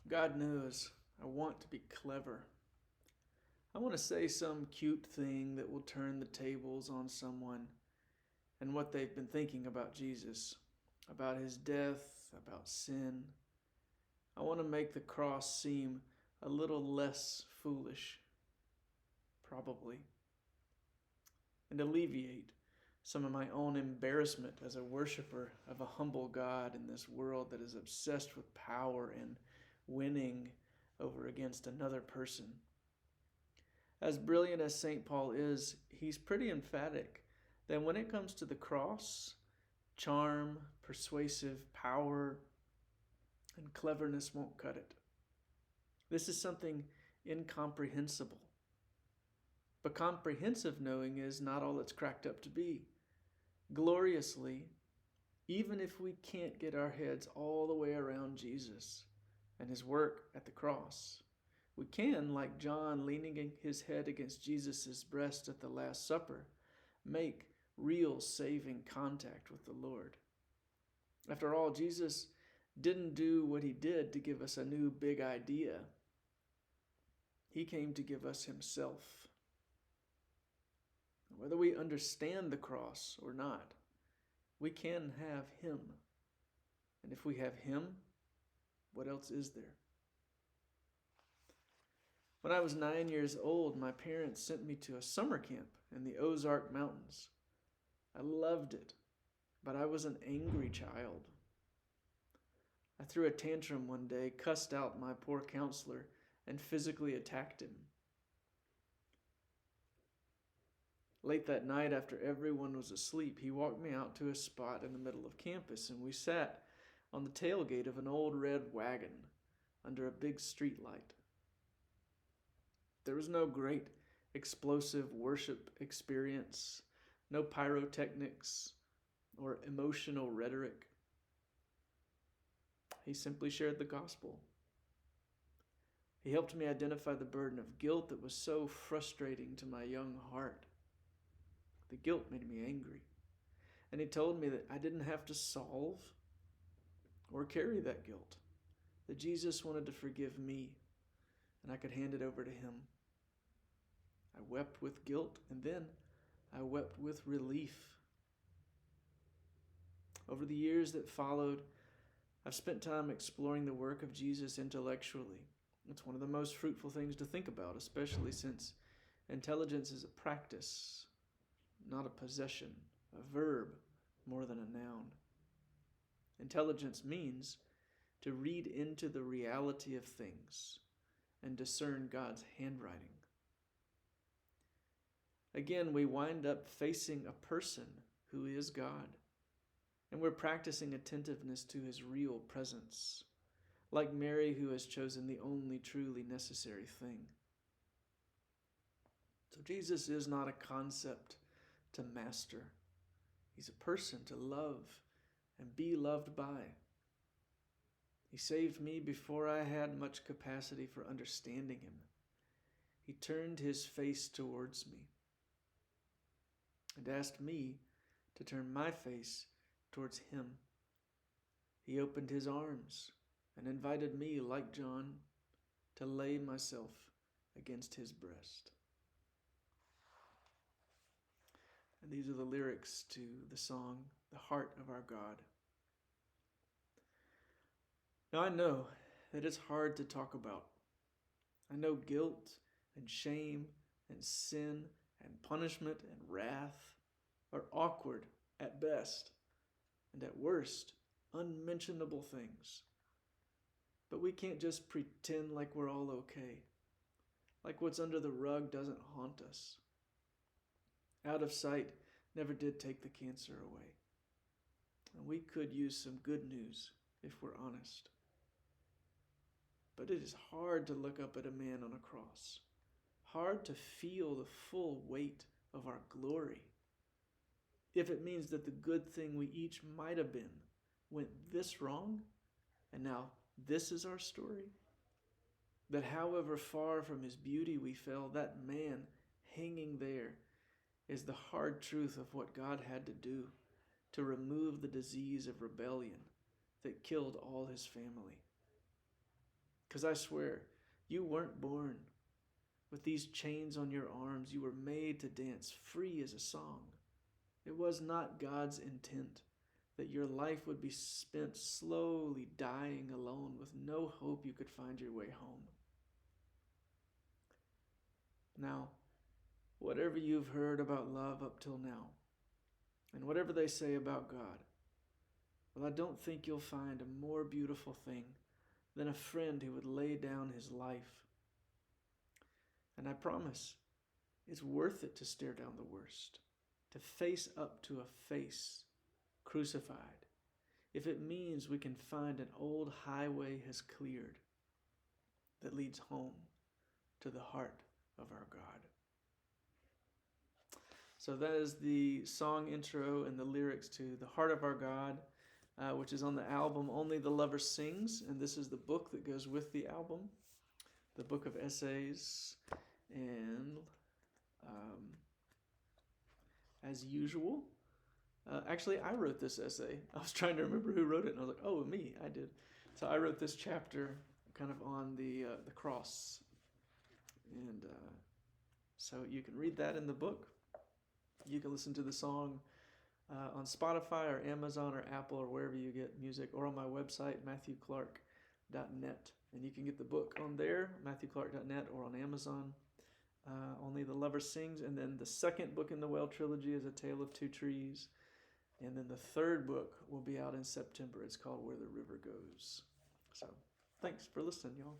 God knows I want to be clever. I want to say some cute thing that will turn the tables on someone and what they've been thinking about Jesus, about his death, about sin. I want to make the cross seem a little less foolish, probably, and alleviate some of my own embarrassment as a worshiper of a humble God in this world that is obsessed with power and winning over against another person. As brilliant as St. Paul is, he's pretty emphatic that when it comes to the cross, charm, persuasive power, and cleverness won't cut it. This is something incomprehensible. But comprehensive knowing is not all it's cracked up to be. Gloriously, even if we can't get our heads all the way around Jesus and his work at the cross, we can, like John leaning his head against Jesus' breast at the Last Supper, make real saving contact with the Lord. After all, Jesus didn't do what he did to give us a new big idea. He came to give us himself. Whether we understand the cross or not, we can have him. And if we have him, what else is there? When I was 9 years old, my parents sent me to a summer camp in the Ozark Mountains. I loved it, but I was an angry child. I threw a tantrum one day, cussed out my poor counselor, and physically attacked him. Late that night, after everyone was asleep, he walked me out to a spot in the middle of campus, and we sat on the tailgate of an old red wagon under a big street light. There was no great explosive worship experience, no pyrotechnics or emotional rhetoric. He simply shared the gospel. He helped me identify the burden of guilt that was so frustrating to my young heart. The guilt made me angry. And he told me that I didn't have to solve or carry that guilt, that Jesus wanted to forgive me, and I could hand it over to him. I wept with guilt, and then I wept with relief. Over the years that followed, I've spent time exploring the work of Jesus intellectually. It's one of the most fruitful things to think about, especially since intelligence is a practice, not a possession, a verb more than a noun. Intelligence means to read into the reality of things and discern God's handwriting. Again, we wind up facing a person who is God, and we're practicing attentiveness to his real presence, like Mary who has chosen the only truly necessary thing. So Jesus is not a concept to master. He's a person to love and be loved by. He saved me before I had much capacity for understanding him. He turned his face towards me and asked me to turn my face towards him. He opened his arms and invited me, like John, to lay myself against his breast. And these are the lyrics to the song, The Heart of Our God. Now I know that it's hard to talk about. I know guilt and shame and sin and punishment and wrath are awkward at best and at worst unmentionable things. But we can't just pretend like we're all okay, like what's under the rug doesn't haunt us. Out of sight never did take the cancer away. And we could use some good news if we're honest. But it is hard to look up at a man on a cross, hard to feel the full weight of our glory, if it means that the good thing we each might have been went this wrong, and now this is our story. That however far from his beauty we fell, that man hanging there is the hard truth of what God had to do to remove the disease of rebellion that killed all his family. Because I swear, you weren't born with these chains on your arms. You were made to dance free as a song. It was not God's intent that your life would be spent slowly dying alone with no hope you could find your way home. Now, whatever you've heard about love up till now, and whatever they say about God, well, I don't think you'll find a more beautiful thing than a friend who would lay down his life. And I promise, it's worth it to stare down the worst, to face up to a face crucified, if it means we can find an old highway has cleared that leads home to the heart of our God. So that is the song intro and the lyrics to The Heart of Our God, which is on the album Only the Lover Sings, and this is the book that goes with the album, the book of essays. And as usual, actually I wrote this essay. I was trying to remember who wrote it, and I was like, oh, me, I did. So I wrote this chapter kind of on the cross, and so you can read that in the book. You can listen to the song on Spotify or Amazon or Apple or wherever you get music, or on my website, MatthewClark.net. And you can get the book on there, MatthewClark.net, or on Amazon. Only the Lover Sings. And then the second book in the Well Trilogy is A Tale of Two Trees. And then the third book will be out in September. It's called Where the River Goes. So thanks for listening, y'all.